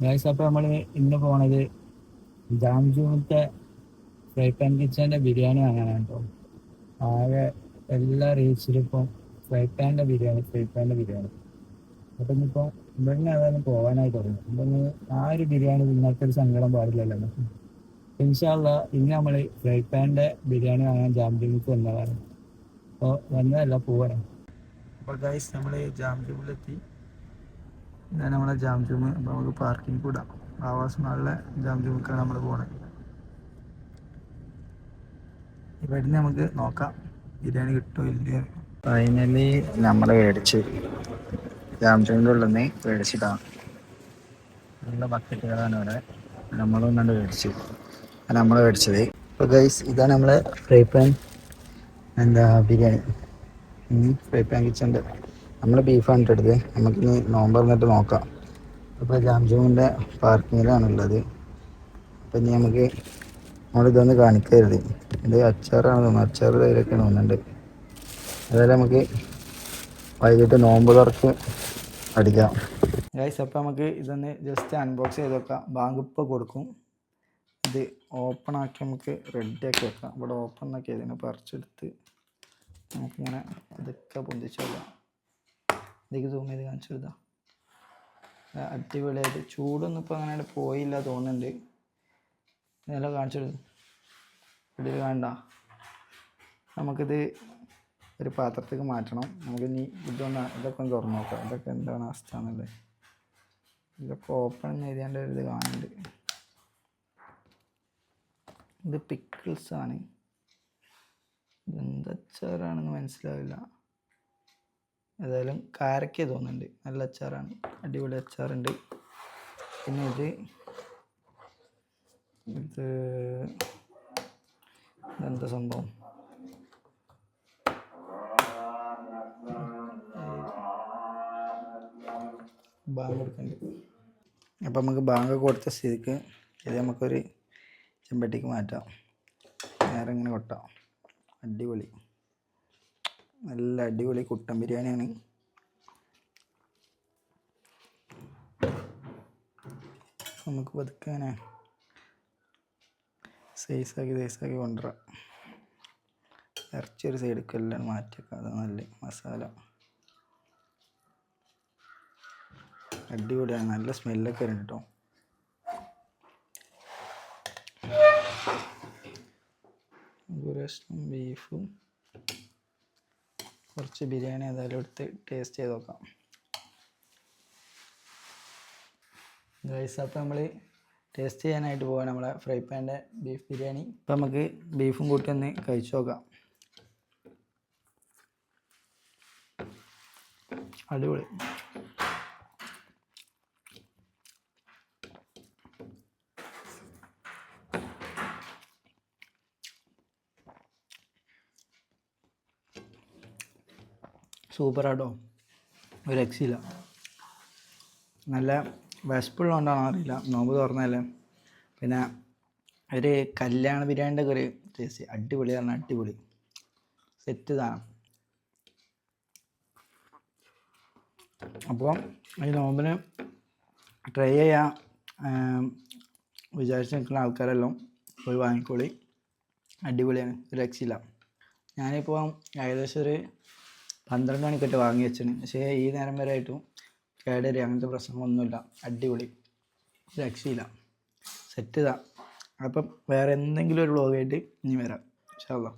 Guys അപ്പോൾ നമ്മൾ ഇന്ന് പോണത് ജാംജൂമത്തെ ഫ്രൈ പാൻ കിച്ചൻ്റെ ബിരിയാണി വാങ്ങാനാണ് കേട്ടോ. ആകെ എല്ലാ റീൽസിലും ഇപ്പം ഫ്രൈ പാൻ്റെ ബിരിയാണി. അപ്പം ഇനിയിപ്പോൾ ഇവിടുന്ന് ഏതായാലും പോകാനായി തുടങ്ങി. അപ്പം ആ ഒരു ബിരിയാണി ഇന്നത്തെ ഒരു സങ്കടം പാടില്ലല്ലോ നമുക്ക്. ഇൻഷാല്ല ഇന്ന് നമ്മൾ ഫ്രൈ പാൻ്റെ ബിരിയാണി വാങ്ങാൻ ജാംജൂമിക്ക് വന്നതാണ്. അപ്പോൾ വന്നതല്ല പോവാണ്. അപ്പോൾ ഗൈസ് നമ്മൾ ജാംജൂമിലെത്തി. ഇതാണ് നമ്മളെ ജാംജൂം. അപ്പോൾ നമുക്ക് പാർക്കിംഗ് കൂടാം. ആവാസ് മാളിലെ ജാംജൂമിക്കാണ് നമ്മൾ പോണത്. ഇവിടുന്ന് നമുക്ക് നോക്കാം ബിരിയാണി കിട്ടുമോ ഇല്ലയോ. ഫൈനലി നമ്മൾ മേടിച്ച് ജാംജൂമിൻ്റെ ഉള്ളിൽ നിന്ന് മേടിച്ചിട്ടാണ്. നല്ല ബക്കറ്റുകളാണ് ഇവിടെ. നമ്മളൊന്നുകൊണ്ട് മേടിച്ചു. നമ്മൾ മേടിച്ചത്. അപ്പോൾ ഗൈസ് ഇതാണ് നമ്മളെ fry pan biryani. Fry pan കിച്ചൻ്റെ നമ്മൾ ബീഫാണ് എടുത്തത്. നമുക്കിനി നോമ്പ് പറഞ്ഞിട്ട് നോക്കാം. അപ്പോൾ ജാംജൂമിൻ്റെ പാർക്കിങ്ങിലാണുള്ളത്. അപ്പം ഇനി നമ്മളിതൊന്ന് കാണിക്കരുത്. ഇത് അച്ചാറാണ് തോന്നുന്നു. അച്ചാർ തൈരൊക്കെ തോന്നുന്നുണ്ട്. അതായത് നമുക്ക് വൈകിട്ട് നോമ്പ് തുറക്ക് അടിക്കാം. ഗൈസ് അപ്പോൾ നമുക്ക് ഇതൊന്ന് ജസ്റ്റ് അൺബോക്സ് ചെയ്ത് വെക്കാം. ബാങ്ക് ഇപ്പോൾ കൊടുക്കും. ഇത് ഓപ്പൺ ആക്കി നമുക്ക് റെഡിയാക്കി വെക്കാം. ഇവിടെ ഓപ്പൺ ആക്കി ഇതിനെ പറിച്ചെടുത്ത് നമുക്കിങ്ങനെ ഇതൊക്കെ പൊന്തിച്ച് വെക്കാം. ഇതൊക്കെ സൂം ചെയ്ത് കാണിച്ചു കൊടുത്താൽ അടിപൊളിയായിട്ട്. ചൂടൊന്നും ഇപ്പോൾ അങ്ങനെ പോയില്ല തോന്നുന്നുണ്ട്. ഇതെല്ലാം കാണിച്ചു കൊടുക്കും. ഇതിൽ വേണ്ട, നമുക്കിത് ഒരു പാത്രത്തേക്ക് മാറ്റണം. നമുക്കിനി ഇതൊക്കെ ഒന്ന് തുറന്നു നോക്കാം. ഇതൊക്കെ എന്താണ് അവസ്ഥ എന്നുള്ളത്. ഇതൊക്കെ ഓപ്പൺ ചെയ്തേണ്ട ഒരു ഇത് കാണുന്നുണ്ട്. ഇത് പിക്കിൾസാണ്. ഇതെന്ത് അച്ചാറാണെന്ന് മനസ്സിലാവില്ല. ഏതായാലും കാരക്ക തോന്നുന്നുണ്ട്. നല്ല അച്ചാറാണ്. അടിപൊളി അച്ചാറുണ്ട്. പിന്നെ ഇതെന്താ സംഭവം? ബാങ്ക് കൊടുക്കുന്നുണ്ട്. അപ്പം നമുക്ക് ബാങ്ക് കൊടുത്ത സ്ഥിതിക്ക് ഇത് നമുക്കൊരു ചെമ്പട്ടിക്ക് മാറ്റാം. നേരെ ഇങ്ങനെ കൊട്ടാം. അടിപൊളി, നല്ല അടിപൊളി കുട്ടൻ ബിരിയാണിയാണ്. നമുക്ക് പതുക്കെ ഇങ്ങനെ സൈസാക്കി കൊണ്ടുവരാം. ഇറച്ചി ഒരു സൈഡിലേക്ക് എല്ലാം മാറ്റിയേക്കാം. അത് നല്ല മസാല അടിപൊളിയാണ്. നല്ല സ്മെല്ലൊക്കെ ഉണ്ട് കേട്ടോ. ഒരു കഷ്ണം ബീഫും കുറച്ച് ബിരിയാണി ഏതായാലും എടുത്ത് ടേസ്റ്റ് ചെയ്ത് നോക്കാം. ഗൈസ് അപ്പോൾ നമ്മൾ ടേസ്റ്റ് ചെയ്യാനായിട്ട് പോകാം നമ്മളെ ഫ്രൈ പാൻ്റെ ബീഫ് ബിരിയാണി. അപ്പോൾ നമുക്ക് ബീഫും കൂട്ടി ഒന്ന് കഴിച്ചു നോക്കാം. അടിപൊളി. സൂപ്പറാട്ടോ, ഒരു രക്ഷയില്ല. നല്ല വിശപ്പുള്ളതുകൊണ്ടാണോ അറിയില്ല, നോമ്പ് തുറന്നല്ലേ. പിന്നെ ഒരു കല്യാണ ബിരിയാണിൻ്റെ ഒക്കെ ഒരു ടേസ്റ്റ്. അടിപൊളി പറഞ്ഞാൽ അടിപൊളി സെറ്റ് സാധനം. അപ്പോൾ ഈ നോമ്പിന് ട്രൈ ചെയ്യാൻ വിചാരിച്ച് നിൽക്കുന്ന ആൾക്കാരെല്ലാം പോയി വാങ്ങിക്കോളി. അടിപൊളിയാണ്, ഒരു രക്ഷയില്ല. ഞാനിപ്പോൾ ഏകദേശം ഒരു 12 മണിക്കൊട്ട് വാങ്ങി വെച്ചാണ്. പക്ഷേ ഈ നേരം വരെ ആയിട്ടും കേടരി അങ്ങനത്തെ പ്രശ്നങ്ങളൊന്നുമില്ല. അടിപൊളി, രക്ഷയില്ല, സെറ്റ് ഇതാ. അപ്പം വേറെ എന്തെങ്കിലും ഒരു വ്ളോഗായിട്ട് ഇനി വരാം ഇൻഷാ അല്ലാഹ്.